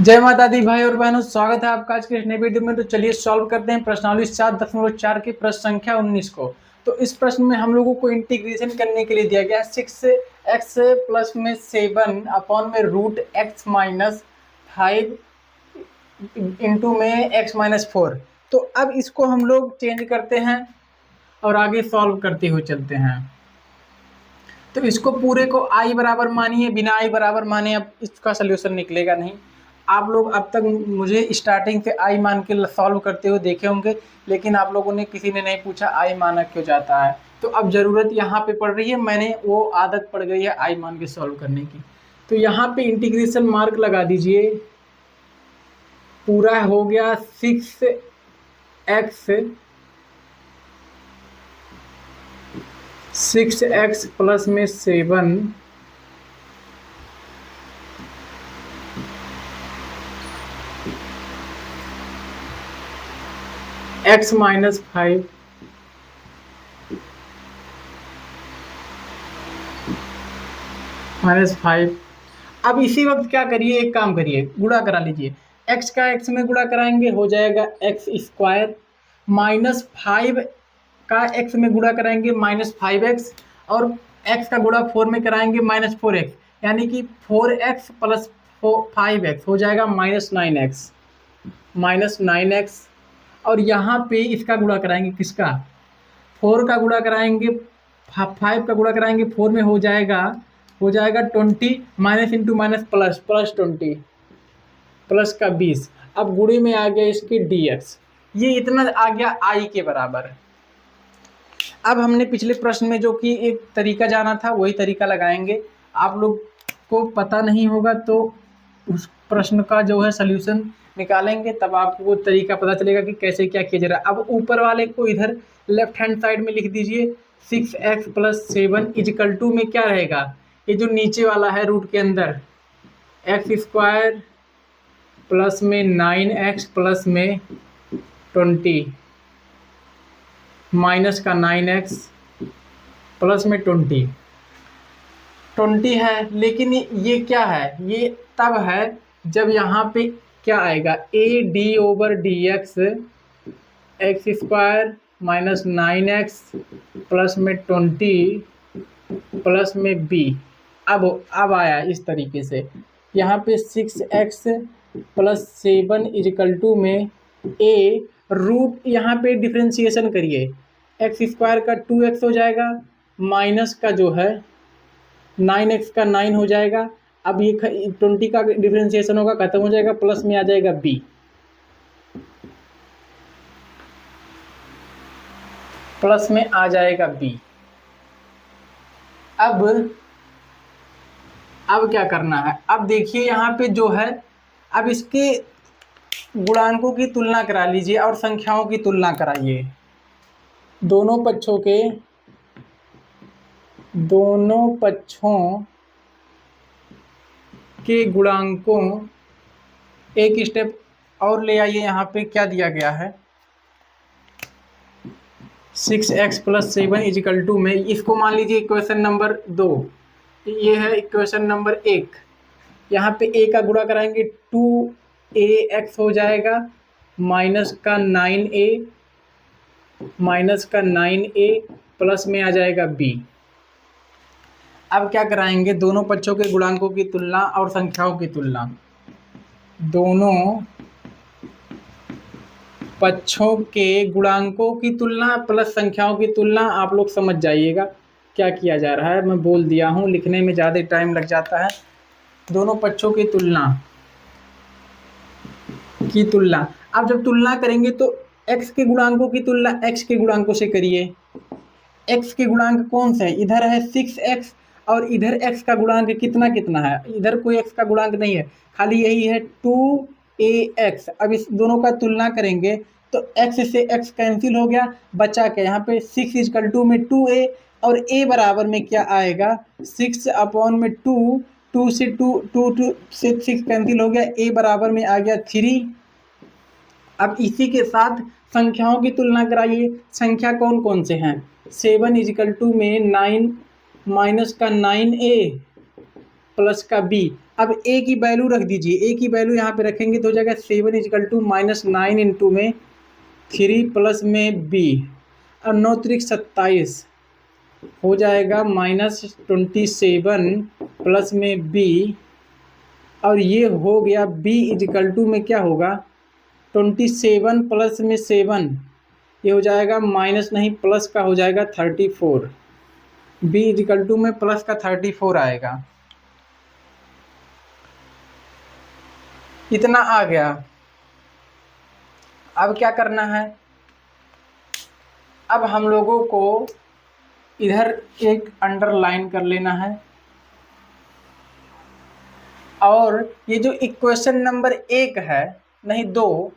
जय माता दी भाई और बहनों, स्वागत है आपका आज के इस नए वीडियो में। तो चलिए सॉल्व करते हैं प्रश्नावली 7.4 की प्रश्न संख्या 19 को। तो इस प्रश्न में हम लोगों को इंटीग्रेशन करने के लिए दिया गया 6x प्लस में 7 अपॉन में रूट एक्स माइनस 5 इंटू में x माइनस 4। तो अब इसको हम लोग चेंज करते हैं और आगे सॉल्व करते हुए चलते हैं। तो इसको पूरे को i बराबर मानिए, बिना i बराबर माने अब इसका सोल्यूशन निकलेगा नहीं। आप लोग अब तक मुझे स्टार्टिंग से i मान के सॉल्व करते हुए देखे होंगे, लेकिन आप लोगों ने किसी ने नहीं पूछा i माना क्यों जाता है। तो अब ज़रूरत यहाँ पे पड़ रही है, मैंने वो आदत पड़ गई है i मान के सॉल्व करने की। तो यहाँ पे इंटीग्रेशन मार्क लगा दीजिए। पूरा हो गया 6x प्लस में 7 x माइनस 5 -5। अब इसी वक्त क्या करिए, एक काम करिए, गुणा करा लीजिए। x का x में गुणा कराएंगे हो जाएगा x स्क्वायर, -5 का x में गुणा कराएंगे -5x, और x का गुणा 4 में कराएंगे -4x, यानी कि 4x प्लस 5x हो जाएगा -9x। और यहाँ पे इसका गुणा कराएंगे, किसका, 4 का गुणा कराएंगे 5 का गुणा कराएंगे 4 में हो जाएगा 20, minus into minus plus 20 plus का 20। अब गुणे में आ गया इसके dx, ये इतना आ गया i के बराबर। अब हमने पिछले प्रश्न में जो कि एक तरीका जाना था वही तरीका लगाएंगे। आप लोग को पता नहीं होगा तो उस प्रश्न का जो है सल्यूशन निकालेंगे, तब आपको वो तरीका पता चलेगा कि कैसे क्या किया जा रहा है। अब ऊपर वाले को इधर लेफ्ट हैंड साइड में लिख दीजिए। 6x प्लस 7 इजिकल टू में क्या रहेगा, ये जो नीचे वाला है रूट के अंदर एक्स स्क्वायर प्लस में 9x प्लस में 20 माइनस का 9x प्लस में 20 है। लेकिन ये क्या है, ये तब है जब यहाँ पे क्या आएगा, A D over D x x square minus 9x plus में 20 प्लस में b। अब आया इस तरीके से, यहाँ पे 6x प्लस 7 इजिकल टू में a रूट, यहाँ पे डिफ्रेंशिएशन करिए, एक्स स्क्वायर का 2x हो जाएगा, माइनस का जो है 9x का 9 हो जाएगा। अब ये 20 का डिफ्रेंशिएशन होगा, खत्म हो जाएगा, प्लस में आ जाएगा b। प्लस में आ जाएगा b। अब क्या करना है, अब देखिए यहाँ पे जो है, अब इसके गुणांकों की तुलना करा लीजिए और संख्याओं की तुलना कराइए। दोनों पक्षों के गुणांकों, एक स्टेप और ले आइए। यहाँ पे क्या दिया गया है, 6x प्लस 7 इजिकल टू में, इसको मान लीजिए इक्वेशन नंबर 2, ये है इक्वेशन नंबर 1। यहाँ पे a का गुणा कराएंगे 2ax हो जाएगा, माइनस का 9a प्लस में आ जाएगा b। अब क्या कराएंगे, दोनों पक्षों के गुणांकों की तुलना और संख्याओं की तुलना। दोनों पक्षों के गुणांकों की तुलना प्लस संख्याओं की तुलना, आप लोग समझ जाइएगा क्या किया जा रहा है। मैं बोल दिया हूँ, लिखने में ज़्यादा टाइम लग जाता है। दोनों पक्षों की तुलना अब जब तुलना करेंगे तो x के गुणांकों की तुलना x के गुणांकों से करिए। x के गुणांक कौन से हैं, इधर है 6x और इधर x का गुणांक कितना है, इधर कोई x का गुणांक नहीं है, खाली यही है 2ax। अब इस दोनों का तुलना करेंगे तो x से x कैंसिल हो गया, बचा क्या, यहाँ पे 6 इजकल टू में 2a, और a बराबर में क्या आएगा 6 अपॉन में 2 से 6 कैंसिल हो गया, a बराबर में आ गया 3। अब इसी के साथ संख्याओं की तुलना कराइए। संख्या कौन कौन से हैं, 7 इजिकल टू में 9 माइनस का 9a प्लस का b। अब ए की वैल्यू रख दीजिए, ए की वैल्यू यहाँ पे रखेंगे तो हो जाएगा 7 इजिकल टू -9 इंटू में 3 प्लस में बी और 9 त्रिक 27 हो जाएगा -27 प्लस में बी और ये हो गया बी इजिकल टू में क्या होगा 27 प्लस में 7 ये हो जाएगा माइनस नहीं प्लस का हो जाएगा 34 बी इजिकल टू में प्लस का 34 आएगा। इतना आ गया। अब क्या करना है, अब हम लोगों को इधर एक अंडरलाइन कर लेना है और ये जो इक्वेशन नंबर 1 है नहीं 2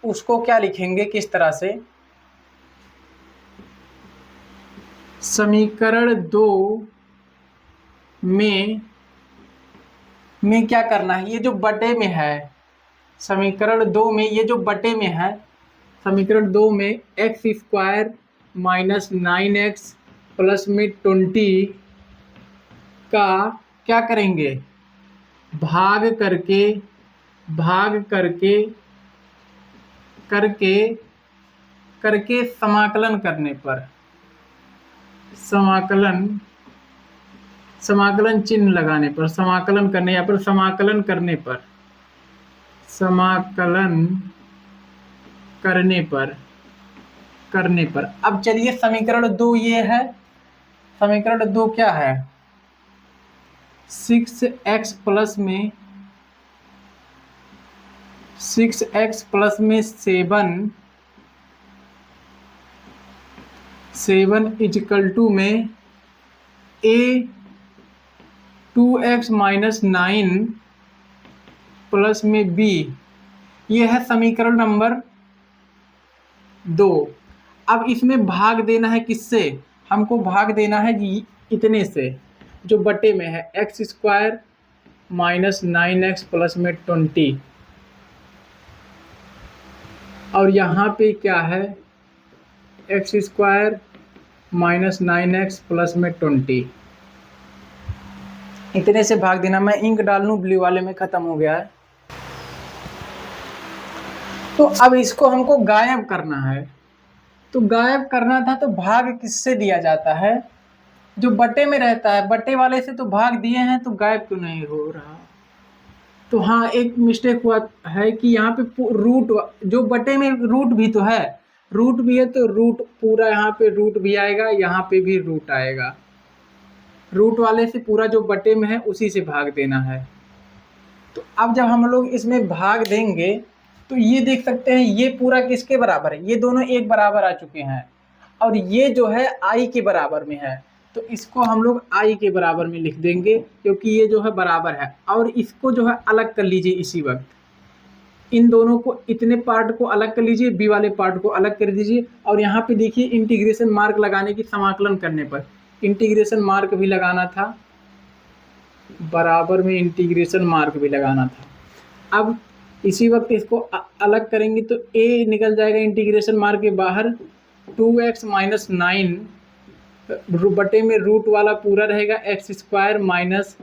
उसको क्या लिखेंगे किस तरह से, समीकरण 2 में क्या करना है, ये जो बटे में है समीकरण 2 में ये जो बटे में है समीकरण 2 में x² माइनस 9x प्लस में 20 का क्या करेंगे भाग करके समाकलन करने पर समाकलन चिन्ह लगाने पर समाकलन करने या फिर समाकलन करने पर अब चलिए समीकरण 2 ये है, समीकरण 2 क्या है 6x प्लस में 7 इजिकल टू में a 2x माइनस 9 प्लस में b, ये है समीकरण नंबर 2। अब इसमें भाग देना है किससे, हमको भाग देना है इतने से जो बटे में है x² माइनस 9x प्लस में 20 और यहाँ पे क्या है x² माइनस 9x प्लस में 20, इतने से भाग देना। मैं इंक डाल लूँ, ब्लू वाले में ख़त्म हो गया है। तो अब इसको हमको गायब करना है, तो गायब करना था तो भाग किससे दिया जाता है, जो बटे में रहता है बटे वाले से तो भाग दिए हैं तो गायब क्यों नहीं हो रहा। तो हाँ एक मिस्टेक हुआ है कि यहाँ पे रूट जो बटे में रूट भी तो है, रूट भी है तो रूट पूरा यहाँ पे रूट भी आएगा, यहाँ पे भी रूट आएगा, रूट वाले से पूरा जो बटे में है उसी से भाग देना है। तो अब जब हम लोग इसमें भाग देंगे तो ये देख सकते हैं ये पूरा किसके बराबर है, ये दोनों एक बराबर आ चुके हैं और ये जो है आई के बराबर में है, तो इसको हम लोग आई के बराबर में लिख देंगे क्योंकि ये जो है बराबर है। और इसको जो है अलग कर लीजिए इसी वक्त, इन दोनों को इतने पार्ट को अलग कर लीजिए, बी वाले पार्ट को अलग कर दीजिए और यहाँ पे देखिए इंटीग्रेशन मार्क लगाने की, समाकलन करने पर इंटीग्रेशन मार्क भी लगाना था, बराबर में इंटीग्रेशन मार्क भी लगाना था। अब इसी वक्त इसको अलग करेंगे तो a निकल जाएगा इंटीग्रेशन मार्क के बाहर, 2x माइनस 9 बटे में रूट वाला पूरा रहेगा x² माइनस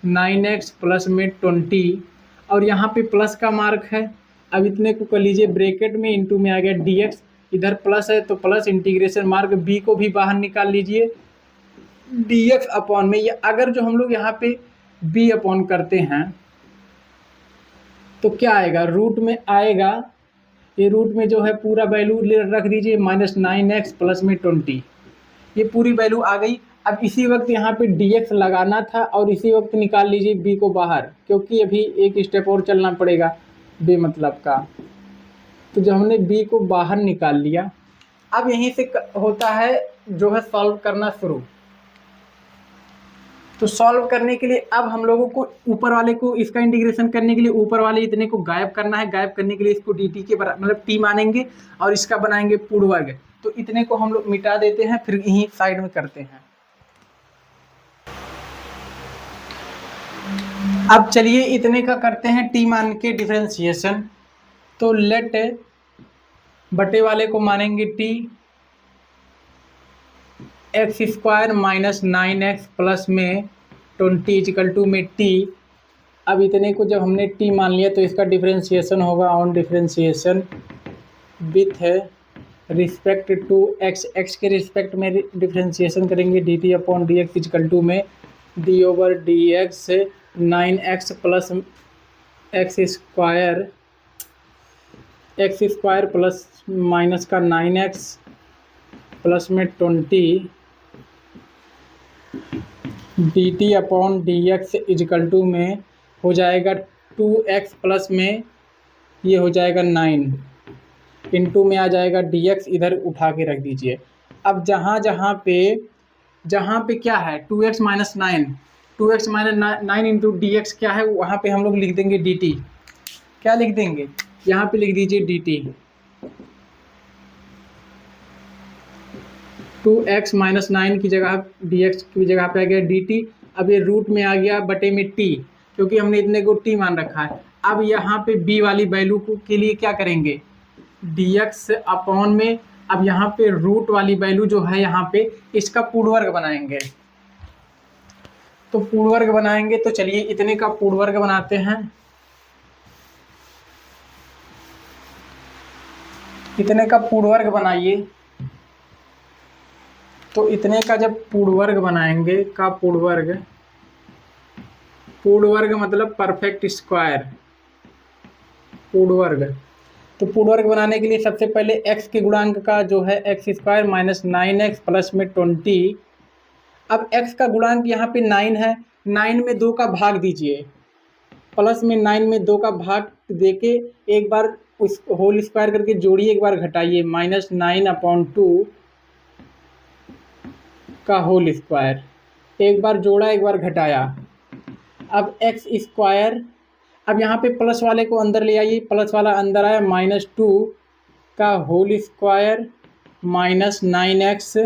9x प्लस में 20 और यहाँ पे प्लस का मार्क है। अब इतने को कर लीजिए ब्रैकेट में, इंटू में आ गया dx, इधर प्लस है तो प्लस इंटीग्रेशन मार्क b को भी बाहर निकाल लीजिए dx अपॉन में, ये अगर जो हम लोग यहाँ पे b अपॉन करते हैं तो क्या आएगा, रूट में आएगा, ये रूट में जो है पूरा वैल्यू रख दीजिए -9x प्लस में 20, ये पूरी वैल्यू आ गई। अब इसी वक्त यहाँ पे dx लगाना था और इसी वक्त निकाल लीजिए b को बाहर, क्योंकि अभी एक स्टेप और चलना पड़ेगा बेमतलब का। तो जब हमने b को बाहर निकाल लिया, अब यहीं से होता है जो है सॉल्व करना शुरू। तो सॉल्व करने के लिए अब हम लोगों को ऊपर वाले को, इसका इंटीग्रेशन करने के लिए ऊपर वाले इतने को गायब करना है, गायब करने के लिए इसको dt के बराबर मतलब t मानेंगे और इसका बनाएंगे पूर्ण वर्ग, तो इतने को हम लोग मिटा देते हैं, फिर यहीं साइड में करते हैं। अब चलिए इतने का करते हैं t मान के डिफरेंशिएशन, तो लेट बटे वाले को मानेंगे t, x² minus 9x plus में 20 इजिकल टू में t अब इतने को जब हमने t मान लिया तो इसका डिफरेंशिएशन होगा on differentiation with respect to x, x के रिस्पेक्ट में डिफरेंशिएशन करेंगे dt upon D X equal to में d over D X 9x plus X square plus minus का 9x प्लस में 20 dt upon D X equal to में हो जाएगा 2x plus में ये हो जाएगा 9 इंटू में आ जाएगा dx, इधर उठा के रख दीजिए। अब जहाँ पे क्या है 2x minus 9 into D x क्या है, वहाँ पे हम लोग लिख देंगे dt। क्या लिख देंगे, यहाँ पे लिख दीजिए dt। 2x माइनस 9 की जगह dx की जगह पे आ गया dt। अब ये रूट में आ गया बटे में t, क्योंकि हमने इतने को t मान रखा है। अब यहाँ पे b वाली वैल्यू के लिए क्या करेंगे, dx अपॉन में, अब यहाँ पे रूट वाली वैल्यू जो है यहाँ पे इसका पूर्ण वर्ग बनाएंगे। तो पूर्ण वर्ग बनाएंगे तो चलिए इतने का पूर्ण वर्ग बनाते हैं। इतने का पूर्ण वर्ग बनाइए। तो इतने का जब पूर्ण वर्ग बनाएंगे का पूर्ण वर्ग मतलब परफेक्ट स्क्वायर पूर्ण वर्ग। तो पूर्ण वर्ग बनाने के लिए सबसे पहले x के गुणांक का जो है x square minus 9x plus में 20। अब x का गुणांक यहाँ पे 9 है, 9 में 2 का भाग दीजिए, प्लस में 9 में 2 का भाग देके एक बार उस होल स्क्वायर करके जोड़िए, एक बार घटाइए, माइनस 9/2 का होल स्क्वायर। एक बार जोड़ा एक बार घटाया। अब एक्स स्क्वायर, अब यहाँ पे प्लस वाले को अंदर ले आइए, प्लस वाला अंदर आया, -2 का whole square minus 9x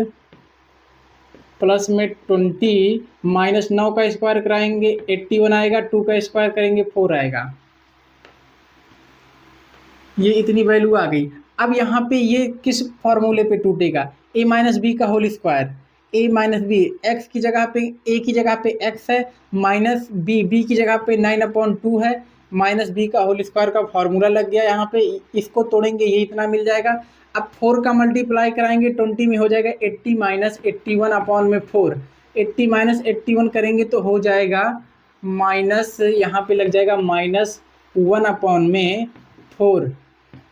plus में 20 माइनस 9 का स्क्वायर कराएंगे 81 आएगा, 2 का स्क्वायर करेंगे 4 आएगा। ये इतनी वैल्यू आ गई। अब यहाँ पे ये किस फॉर्मूले पे टूटेगा, a माइनस बी का whole square, a minus B, X की जगह पे a की जगह पे x है, माइनस b की जगह पे 9/2 है, माइनस बी का होल स्क्वायर का फॉर्मूला लग गया यहाँ पे। इसको तोड़ेंगे ये इतना मिल जाएगा। अब 4 का मल्टीप्लाई कराएंगे 20 में हो जाएगा 80 माइनस 81 अपॉन में 4, 80 माइनस 81 करेंगे तो हो जाएगा माइनस, यहाँ पे लग जाएगा -1 अपॉन में 4।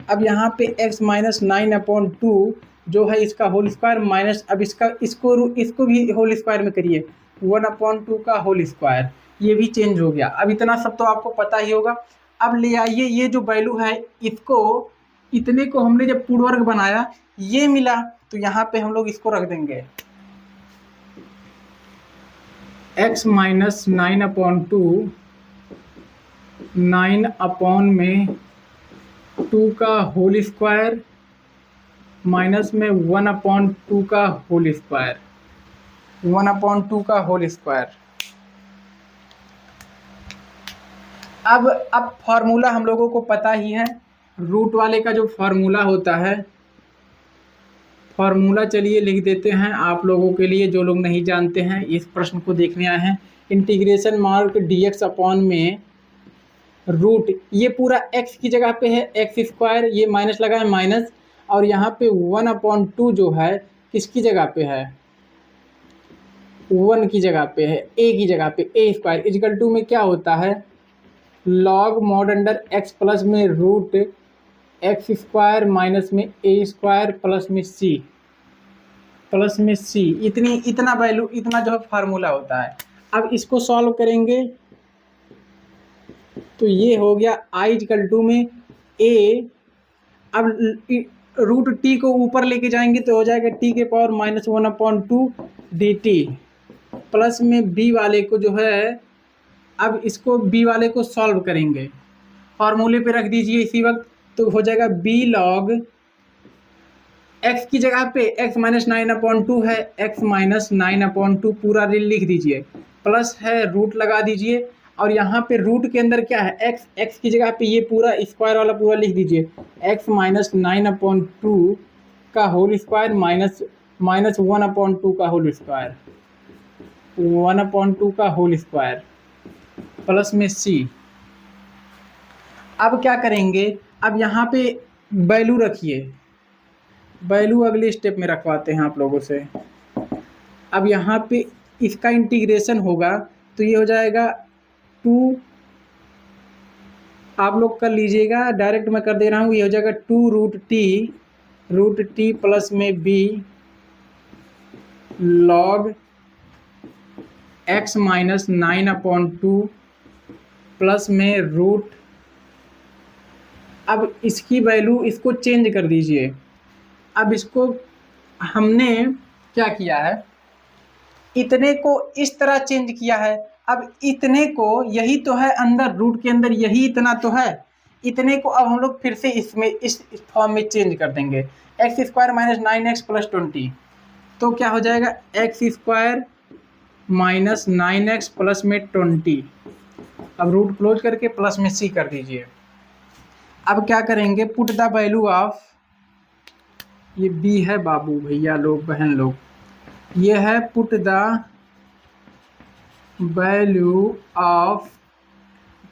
अब यहाँ पे x माइनस 9/2 जो है इसका होल स्क्वायर माइनस, अब इसको भी होल स्क्वायर में करिए, 1/2 का होल स्क्वायर, ये भी चेंज हो गया। अब इतना सब तो आपको पता ही होगा। अब ले आइए ये जो वैल्यू है इसको, इतने को हमने जब पूर्ण वर्ग बनाया ये मिला, तो यहाँ पे हम लोग इसको रख देंगे x माइनस 9/2 9 अपॉन में 2 का होल स्क्वायर माइनस में 1/2 का होल स्क्वायर, 1/2 का होल स्क्वायर। अब फॉर्मूला हम लोगों को पता ही है, रूट वाले का जो फॉर्मूला होता है, फॉर्मूला चलिए लिख देते हैं आप लोगों के लिए जो लोग नहीं जानते हैं, इस प्रश्न को देखने आए हैं। इंटीग्रेशन मार्क dx अपॉन में रूट, ये पूरा x की जगह पे है एक्स स्क्वायर, ये माइनस लगा है माइनस, और यहाँ पे 1/2 जो है किसकी जगह पे है, 1 की जगह पे है, a की जगह पे, a स्क्वायर इजकल टू में क्या होता है, log mod under x plus में रूट एक्स स्क्वायर माइनस में a स्क्वायर प्लस में c, इतना वैल्यू, इतना जो है फार्मूला होता है। अब इसको सॉल्व करेंगे तो ये हो गया i इजकल टू में a, अब रूट t को ऊपर लेके जाएंगे तो हो जाएगा t के पावर -1/2 dt प्लस में b वाले को जो है, अब इसको b वाले को सॉल्व करेंगे, फॉर्मूले पे रख दीजिए इसी वक्त, तो हो जाएगा b log x की जगह पे x माइनस 9/2 है, x माइनस 9/2 पूरा लिख दीजिए, प्लस है रूट लगा दीजिए, और यहाँ पे रूट के अंदर क्या है x की जगह पे ये पूरा स्क्वायर वाला पूरा लिख दीजिए, x माइनस 9/2 का होल स्क्वायर माइनस 1/2 का होल स्क्वायर, 1/2 का होल स्क्वायर प्लस में c। अब क्या करेंगे, अब यहाँ पे वैल्यू रखिए, वैल्यू अगले स्टेप में रखवाते हैं आप लोगों से। अब यहाँ पे इसका इंटीग्रेशन होगा तो ये हो जाएगा 2, आप लोग कर लीजिएगा, डायरेक्ट मैं कर दे रहा हूँ, ये हो जाएगा 2√t प्लस में b log x minus 9/2 plus में रूट। अब इसकी वैल्यू इसको चेंज कर दीजिए। अब इसको हमने क्या किया है, इतने को इस तरह चेंज किया है। अब इतने को, यही तो है अंदर, रूट के अंदर यही इतना तो है, इतने को अब हम लोग फिर से इसमें इस फॉर्म में चेंज कर देंगे, x² माइनस 9x प्लस 20। तो क्या हो जाएगा, x² माइनस 9x प्लस में 20। अब रूट क्लोज करके प्लस में c कर दीजिए। अब क्या करेंगे, पुट द वैल्यू ऑफ, ये b है बाबू भैया लोग बहन लोग, ये है पुट द वैल्यू ऑफ,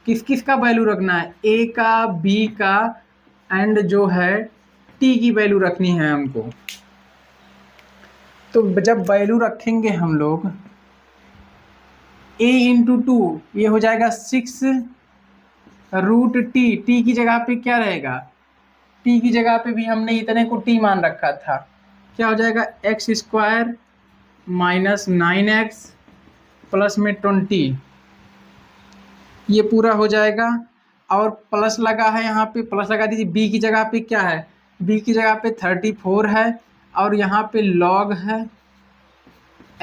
किस किस का वैल्यू रखना है, a का, b का एंड जो है t की वैल्यू रखनी है हमको। तो जब वैल्यू रखेंगे हम लोग a इंटू 2, ये हो जाएगा 6√t, t की जगह पे क्या रहेगा, t की जगह पे भी हमने इतने को t मान रखा था, क्या हो जाएगा x² माइनस 9x प्लस में 20, ये पूरा हो जाएगा। और प्लस लगा है यहाँ पे, प्लस लगा दीजिए। b की जगह पे क्या है, b की जगह पे 34 है और यहाँ पे log है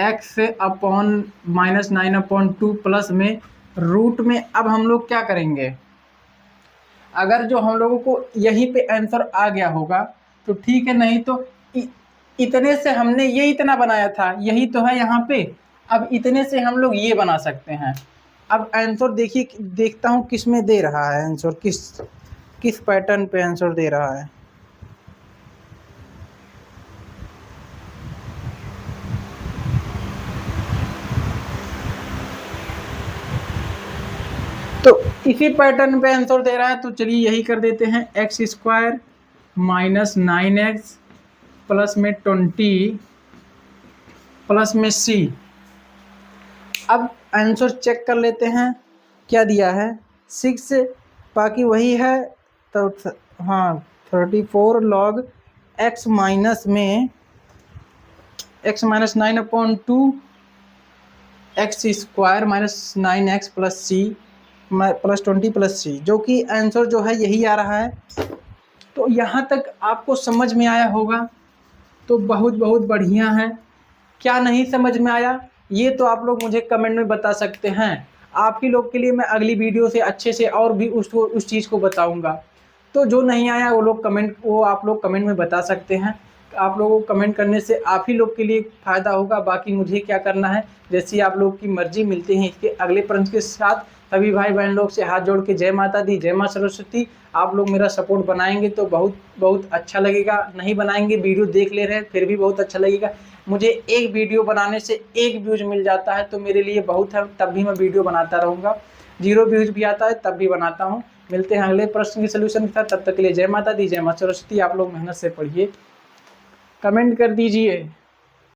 x अपॉन माइनस 9/2 प्लस में रूट में। अब हम लोग क्या करेंगे, अगर जो हम लोगों को यहीं पे आंसर आ गया होगा तो ठीक है, नहीं तो इतने से हमने ये इतना बनाया था, यही तो है यहाँ पे। अब इतने से हम लोग ये बना सकते हैं। अब आंसर देखिए, देखता हूँ किस में दे रहा है आंसर, किस पैटर्न पे आंसर दे रहा है। तो इसी पैटर्न पे आंसर दे रहा है, तो चलिए यही कर देते हैं, x² माइनस 9x प्लस में 20 प्लस में c। अब आंसर चेक कर लेते हैं, क्या दिया है 6, बाकी वही है तो हाँ 34 log x माइनस में x minus 9/2 x² minus 9x plus c plus 20 plus c, जो कि आंसर जो है यही आ रहा है। तो यहाँ तक आपको समझ में आया होगा तो बहुत बहुत बढ़िया है। क्या नहीं समझ में आया ये तो आप लोग मुझे कमेंट में बता सकते हैं। आप ही लोग के लिए मैं अगली वीडियो से अच्छे से और भी उस चीज़ को बताऊंगा। तो जो नहीं आया वो आप लोग कमेंट में बता सकते हैं। आप लोगों को कमेंट करने से आप ही लोग के लिए फ़ायदा होगा। बाकी मुझे क्या करना है, जैसी आप लोग की मर्जी। मिलते हैं इसके अगले प्रश्न के साथ। सभी भाई बहन लोग से हाथ जोड़ के जय माता दी, जय माँ सरस्वती। आप लोग मेरा सपोर्ट बनाएंगे तो बहुत बहुत अच्छा लगेगा, नहीं बनाएंगे वीडियो देख ले रहे हैं फिर भी बहुत अच्छा लगेगा। मुझे एक वीडियो बनाने से 1 व्यूज मिल जाता है तो मेरे लिए बहुत है, तब भी मैं वीडियो बनाता रहूँगा। 0 व्यूज भी आता है तब भी बनाता हूँ। मिलते हैं अगले प्रश्न के सलूशन के साथ, तब तक के लिए जय माता दी, जय माँ सरस्वती। आप लोग मेहनत से पढ़िए, कमेंट कर दीजिए।